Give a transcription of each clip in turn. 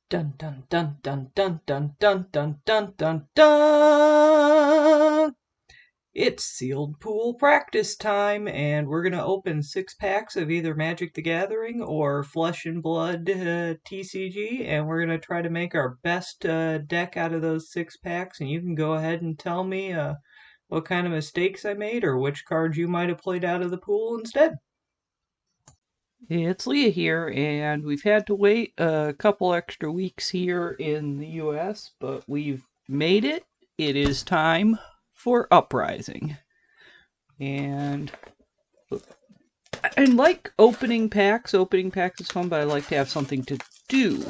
Dun dun dun dun dun dun dun dun dun dun dun. It's sealed pool practice time, and we're gonna open 6 packs of either Magic the Gathering or Flesh and Blood TCG, and we're gonna try to make our best deck out of those 6 packs. And you can go ahead and tell me what kind of mistakes I made or which cards you might have played out of the pool instead. It's Leah here, and we've had to wait a couple extra weeks here in the US, but we've made it. It is time for Uprising. And I like opening packs. Opening packs is fun, but I like to have something to do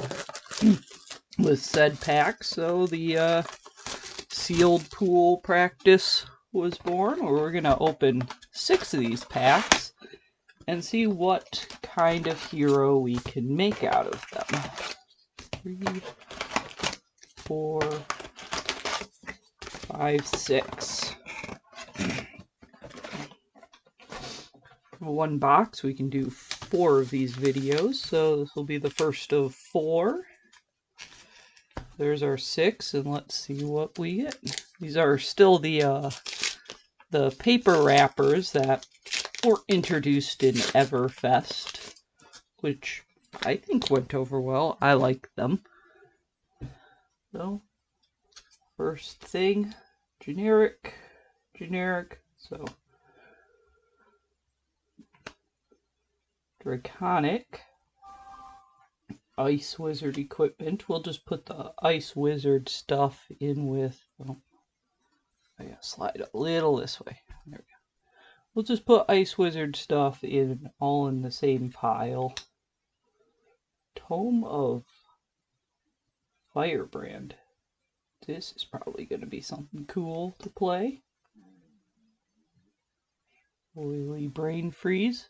with said packs. So the sealed pool practice was born, where we're going to open 6 of these packs and see what kind of hero we can make out of them. 3, 4, 5, 6. One box, we can do 4 of these videos, so this will be the first of 4. There's our 6, and let's see what we get. These are still the paper wrappers that were introduced in Everfest, which I think went over well. I like them. So, first thing, generic, so Draconic, Ice Wizard equipment. We'll just put the Ice Wizard stuff in with, I gotta slide a little this way. There we go. We'll just put Ice Wizard stuff in all in the same pile. Tome of Firebrand. This is probably going to be something cool to play. Oily Brain Freeze.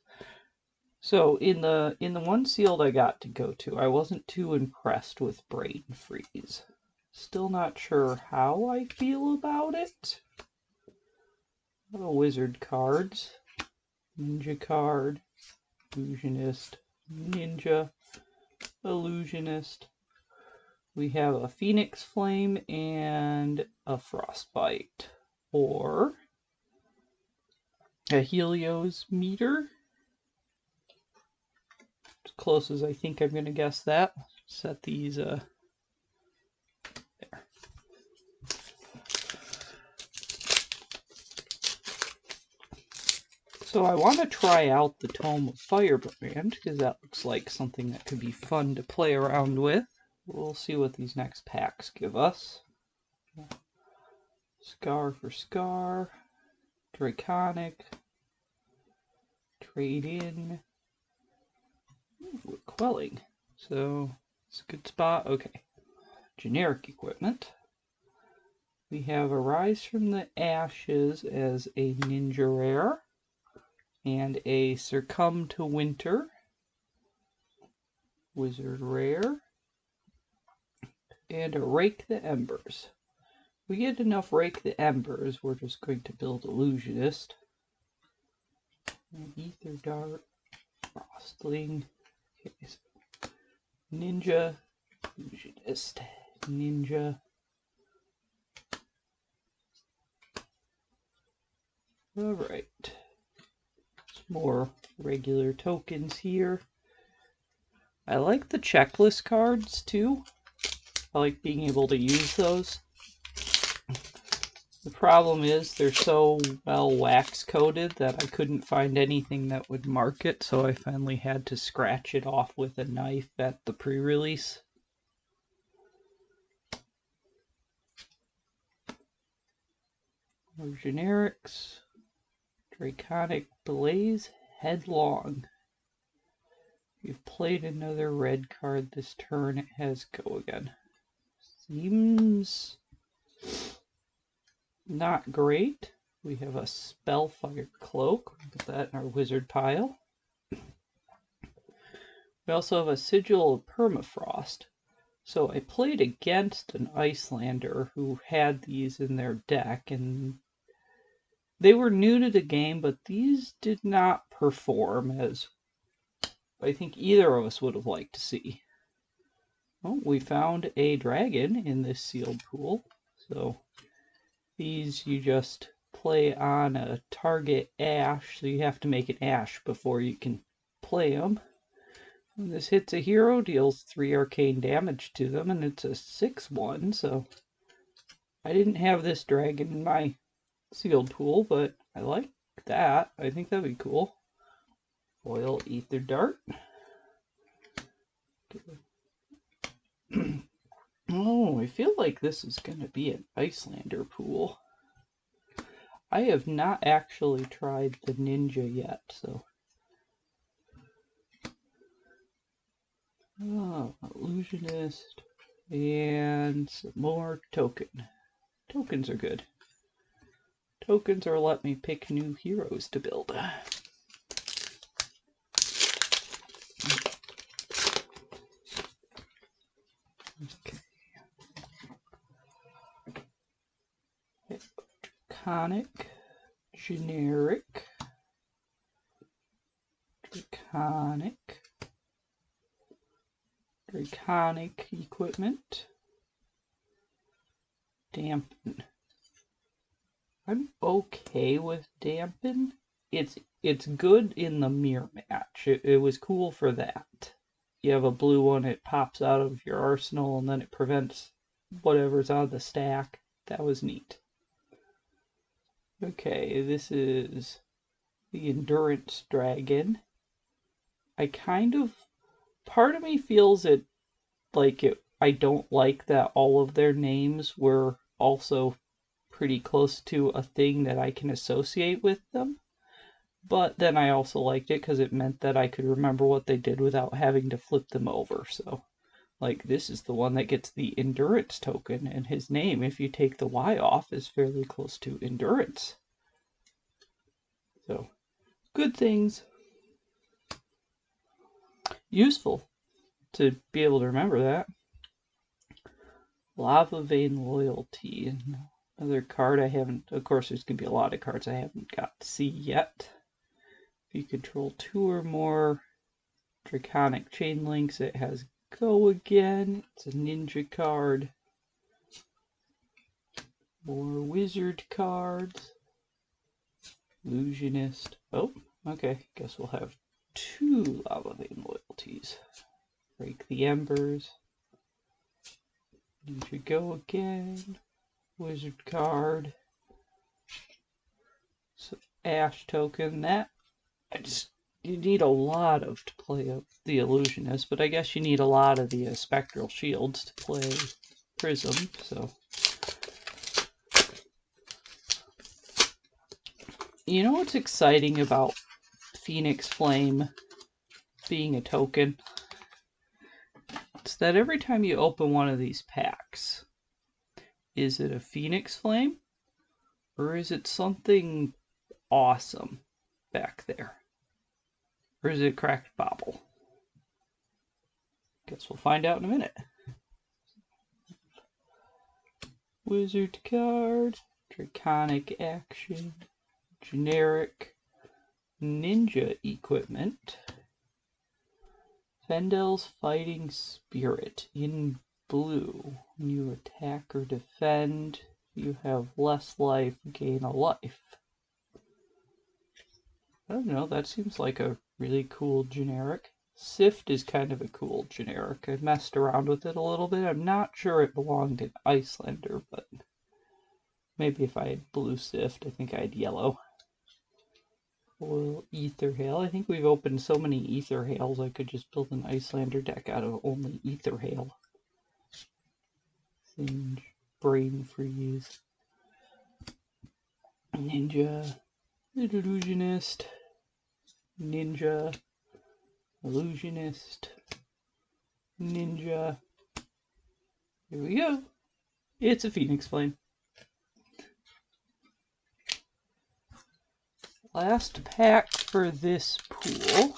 So in the one sealed I got to go to, I wasn't too impressed with Brain Freeze. Still not sure how I feel about it. Wizard cards. Ninja card. Illusionist. Ninja. Illusionist. We have a Phoenix Flame and a Frostbite. Or a Helios Meter. As close as I think I'm going to guess that. Set these there. So I want to try out the Tome of Firebrand, because that looks like something that could be fun to play around with. We'll see what these next packs give us. Scar for Scar, Draconic, Trade In. Ooh, we're quelling, so it's a good spot. Okay, generic equipment. We have Arise from the Ashes as a Ninja Rare, and a Succumb to Winter, Wizard Rare, and a Rake the Embers. If we get enough Rake the Embers, we're just going to build Illusionist. And Ether Dart, Frostling, okay, so Ninja, Illusionist, Ninja. Alright. More regular tokens here. I like the checklist cards too. I like being able to use those. The problem is they're so well wax coated that I couldn't find anything that would mark it, so I finally had to scratch it off with a knife at the pre-release. More generics. Draconic Blaze Headlong. If you've played another red card this turn, it has go again. Seems not great. We have a Spellfire Cloak. We'll put that in our wizard pile. We also have a Sigil of Permafrost. So I played against an Icelander who had these in their deck, and they were new to the game, but these did not perform as I think either of us would have liked to see. Oh, we found a dragon in this sealed pool. So these you just play on a target ash, so you have to make an ash before you can play them. When this hits a hero, deals 3 arcane damage to them, and it's a 6/1, so I didn't have this dragon in my sealed pool, but I like that. I think that'd be cool. Foil Ether Dart. Oh, I feel like this is going to be an Icelander pool. I have not actually tried the ninja yet, so. Oh, illusionist. And some more token. Tokens are good. Tokens are let me pick new heroes to build. Okay. Draconic, generic, draconic equipment, dampen. I'm okay with dampen. It's good in the mirror match. It was cool for that. You have a blue one, it pops out of your arsenal, and then it prevents whatever's on the stack. That was neat. Okay, this is the Endurance Dragon. Part of me feels it like it. I don't like that all of their names were also pretty close to a thing that I can associate with them. But then I also liked it because it meant that I could remember what they did without having to flip them over. So, like, this is the one that gets the Endurance token, and his name, if you take the Y off, is fairly close to Endurance. So, good things. Useful to be able to remember that. Lava Vein Loyalty. Another card I haven't. Of course, there's going to be a lot of cards I haven't got to see yet. If you control 2 or more Draconic Chain Links, it has Go Again. It's a ninja card. More wizard cards. Illusionist. Oh, okay. Guess we'll have 2 Lava Vein Loyalties. Break the Embers. Ninja Go Again. Wizard card. So Ash token. You need a lot of to play the Illusionist, but I guess you need a lot of the Spectral Shields to play Prism, so. You know what's exciting about Phoenix Flame being a token? It's that every time you open one of these packs, is it a Phoenix Flame? Or is it something awesome back there? Or is it a cracked bauble? Guess we'll find out in a minute. Wizard card, Draconic action, generic, ninja equipment, Fendel's Fighting Spirit in blue. When you attack or defend, you have less life, gain a life. I don't know, that seems like a really cool generic. Sift is kind of a cool generic. I messed around with it a little bit. I'm not sure it belonged in Icelander, but maybe if I had blue Sift, I think I had yellow. Well, Ether Hail. I think we've opened so many Ether Hails, I could just build an Icelander deck out of only Ether Hail. Singe, Brain Freeze, Ninja, Illusionist, Ninja, Illusionist, Ninja. Here we go. It's a Phoenix Flame. Last pack for this pool.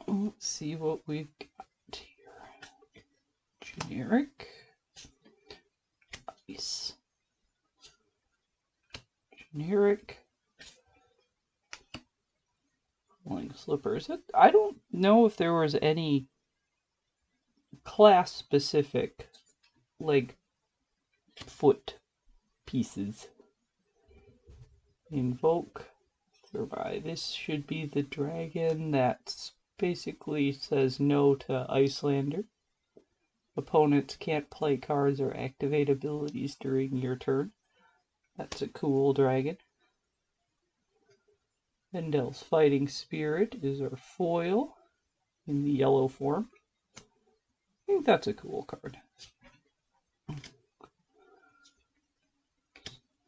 Let's see what we've got here. Generic. Nice. Generic. slippers. I don't know if there was any class specific, like, foot pieces. Invoke, survive. This should be the dragon that basically says no to Icelander. Opponents can't play cards or activate abilities during your turn. That's a cool dragon. Endel's Fighting Spirit is our foil in the yellow form. I think that's a cool card.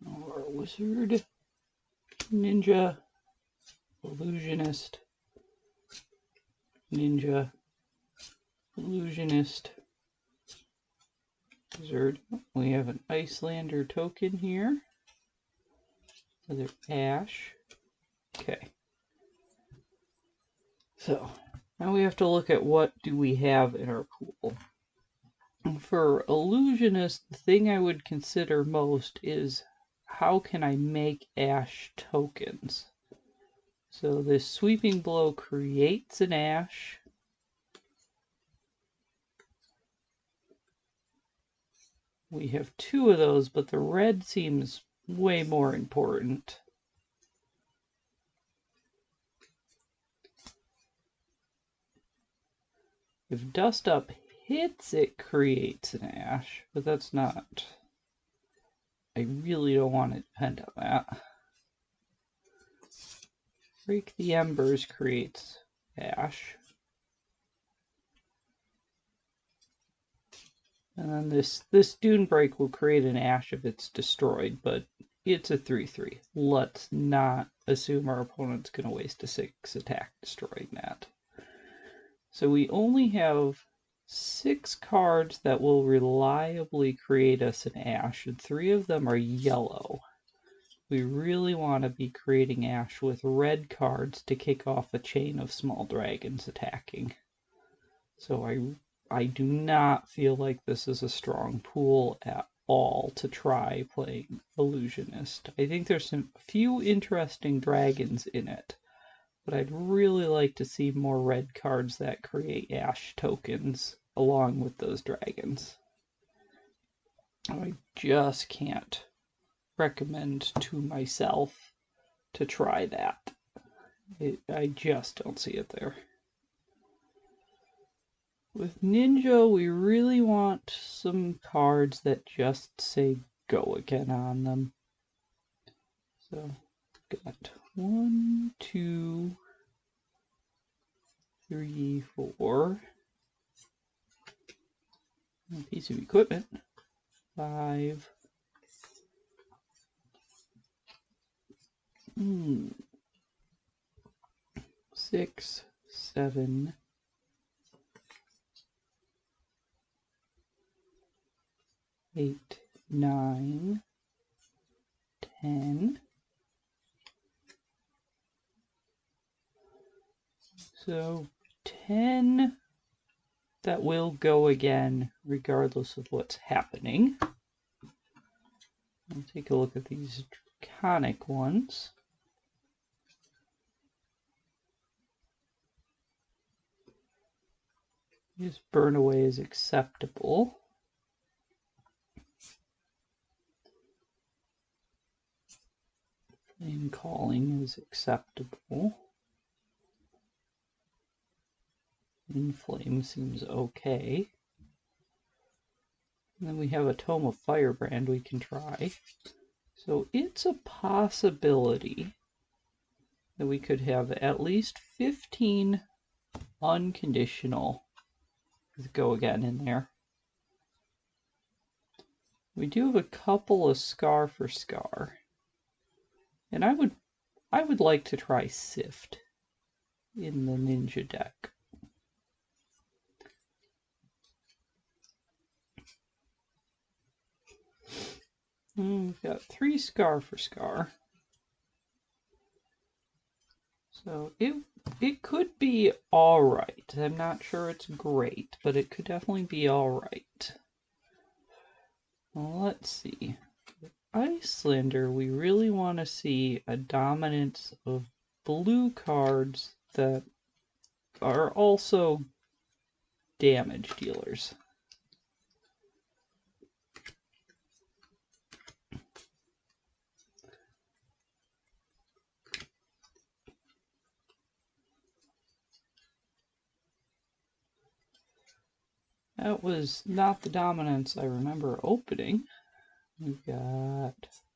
Our Wizard, Ninja, Illusionist, Ninja, Illusionist, Wizard. We have an Icelander token here. Another Ash. Okay. So, now we have to look at what do we have in our pool. For Illusionist, the thing I would consider most is how can I make Ash tokens? So this Sweeping Blow creates an Ash. We have 2 of those, but the red seems way more important. If Dust Up hits, it creates an Ash, but that's not... I really don't want to depend on that. Break the Embers creates Ash. And then this Dune Break will create an Ash if it's destroyed, but it's a 3/3. Let's not assume our opponent's going to waste a 6 attack destroying that. So we only have 6 cards that will reliably create us an Ash, and 3 of them are yellow. We really want to be creating Ash with red cards to kick off a chain of small dragons attacking. So I do not feel like this is a strong pool at all to try playing Illusionist. I think there's a few interesting dragons in it, but I'd really like to see more red cards that create Ash tokens along with those dragons. I just can't recommend to myself to try that. I just don't see it there. With Ninja, we really want some cards that just say go again on them. So, got 1, 2, 3, 4. A piece of equipment. 5. 6, 7. 8, 9, 10. So 10 that will go again regardless of what's happening. I'll take a look at these draconic ones. This burn away is acceptable. Flame calling is acceptable. Inflame seems okay. And then we have a Tome of Firebrand we can try. So it's a possibility that we could have at least 15 unconditional go again in there. We do have a couple of Scar for Scar. And I would like to try Sift in the Ninja deck. We've got 3 Scar for Scar. So it could be alright. I'm not sure it's great, but it could definitely be alright. Well, let's see. Icelander, we really want to see a dominance of blue cards that are also damage dealers. That was not the dominance I remember opening. We've got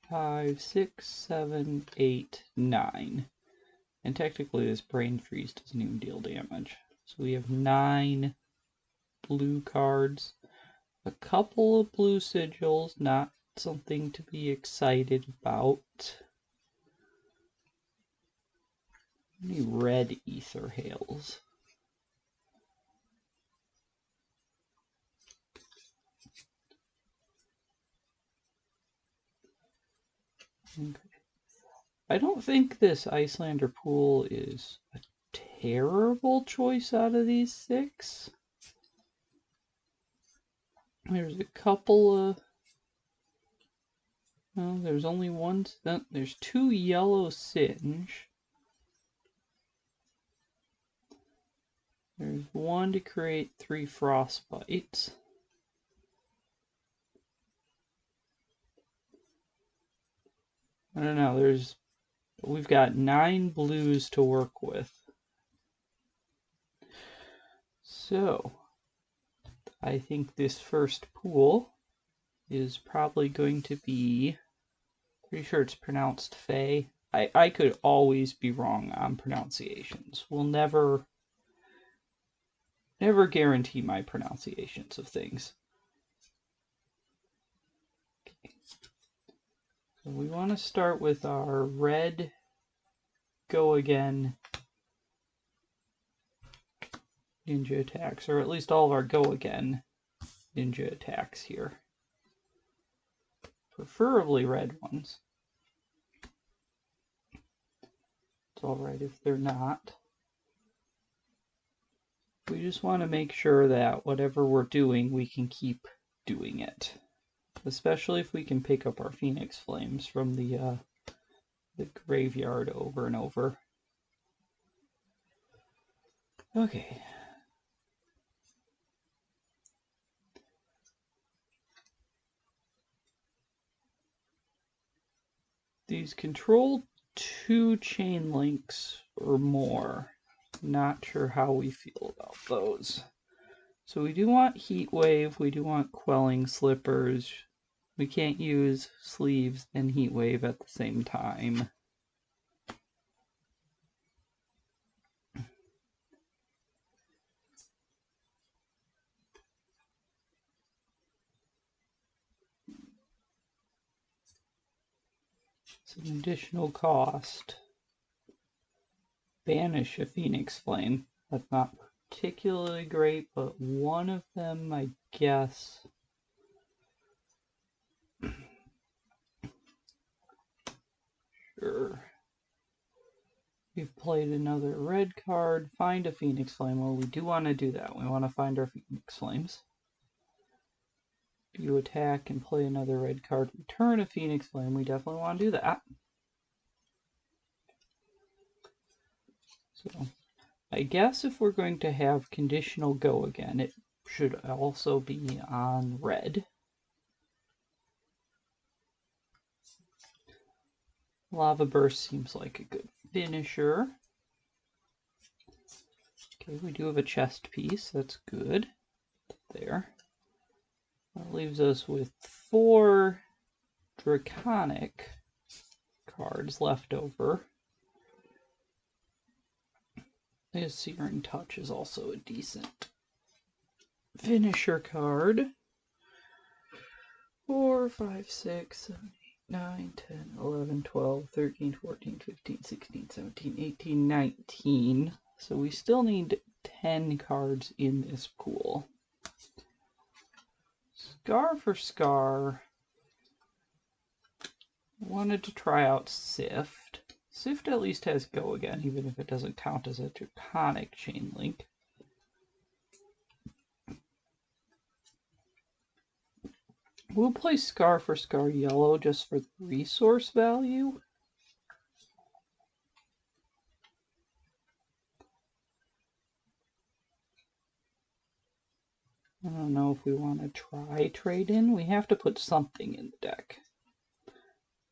5, 6, 7, 8, 9. And technically this brain freeze doesn't even deal damage. So we have 9 blue cards. A couple of blue sigils, not something to be excited about. Any red ether hails? Okay. I don't think this Icelander pool is a terrible choice out of these 6. There's a couple of... No, there's only one... There's 2 yellow singe. There's 1 to create 3 frostbites. I don't know, we've got 9 blues to work with. So, I think this first pool is probably going to be, pretty sure it's pronounced FAB. I could always be wrong on pronunciations. We'll never guarantee my pronunciations of things. Okay. So we want to start with our red go again ninja attacks, or at least all of our go again ninja attacks here. Preferably red ones. It's alright if they're not. We just want to make sure that whatever we're doing, we can keep doing it. Especially if we can pick up our Phoenix Flames from the graveyard over and over. Okay. These control 2 chain links or more. Not sure how we feel about those. So we do want Heat Wave, we do want Quelling Slippers. We can't use Sleeves and Heat Wave at the same time. It's an additional cost. Banish a Phoenix Flame. That's not particularly great, but one of them, I guess. Sure. We've played another red card. Find a Phoenix Flame. Well, we do want to do that. We want to find our Phoenix Flames. If you attack and play another red card, return a Phoenix Flame. We definitely want to do that. So, I guess if we're going to have conditional go again, it should also be on red. Lava Burst seems like a good finisher. Okay, we do have a chest piece. That's good. There. That leaves us with 4 Draconic cards left over. This Searing Touch is also a decent finisher card. 4, 5, 6, 7, 8, 9, 10, 11, 12, 13, 14, 15, 16, 17, 18, 19. So we still need 10 cards in this pool. Scar for Scar. Wanted to try out Sift. Sift at least has go again, even if it doesn't count as a Draconic chain link. We'll play Scar for Scar yellow just for the resource value. I don't know if we want to try trade in. We have to put something in the deck.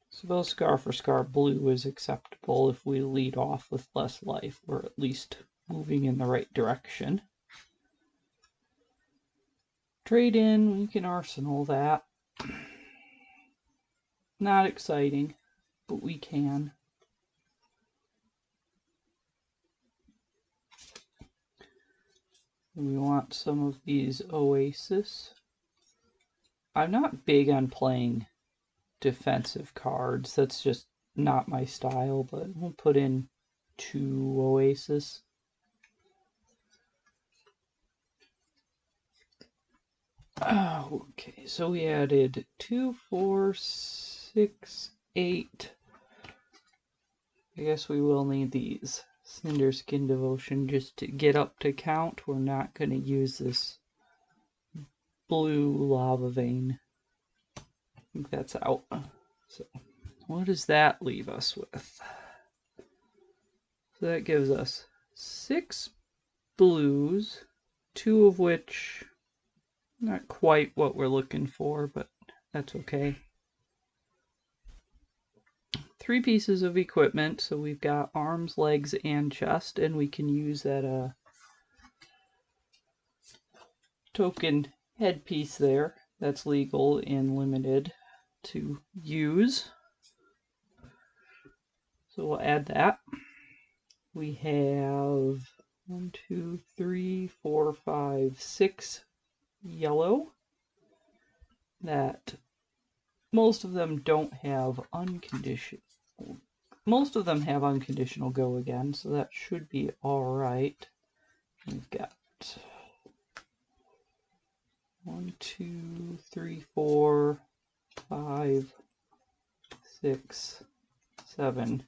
Suppose Scar for Scar blue is acceptable if we lead off with less life. We're at least moving in the right direction. Trade in, we can arsenal that. Not exciting, but we can. We want some of these Oasis. I'm not big on playing defensive cards. That's just not my style, but we'll put in 2 Oasis. Oh, okay, so we added 2, 4, 6, 8. I guess we will need these. Cinder Skin Devotion just to get up to count. We're not going to use this blue lava vein. I think that's out. So what does that leave us with? So that gives us 6 blues, 2 of which not quite what we're looking for, but that's okay. 3 pieces of equipment, so we've got arms, legs, and chest, and we can use that token headpiece there. That's legal and limited to use. So we'll add that. We have 1, 2, 3, 4, 5, 6 yellow. That most of them don't have unconditional. Most of them have unconditional go again, so that should be all right. We've got 1, 2, 3, 4, 5, 6, 7,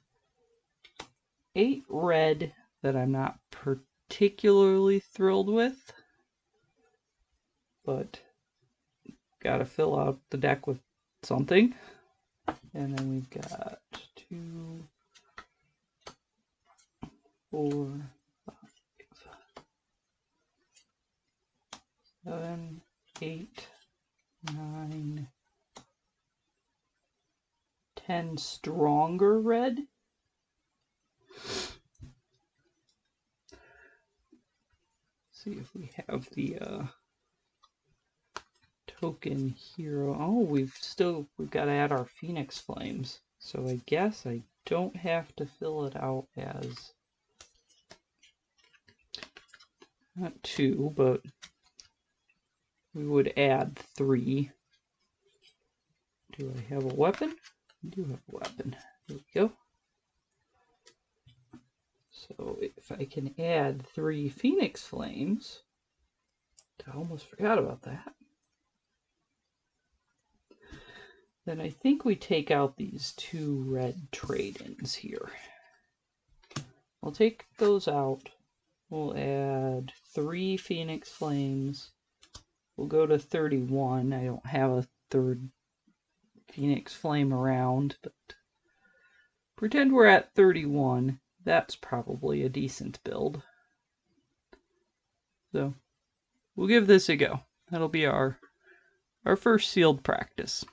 8 red that I'm not particularly thrilled with, but gotta fill out the deck with something. And then we've got 2, 4, 5, 7, 8, 9, 10 stronger red. See if we have the token hero. Oh, we've got to add our Phoenix Flames. So I guess I don't have to fill it out as not 2, but we would add 3. Do I have a weapon? I do have a weapon. There we go. So if I can add 3 Phoenix Flames, I almost forgot about that. Then I think we take out these 2 red trade-ins here. We'll take those out. We'll add 3 Phoenix Flames. We'll go to 31. I don't have a third Phoenix Flame around, but pretend we're at 31. That's probably a decent build. So we'll give this a go. That'll be our first sealed practice.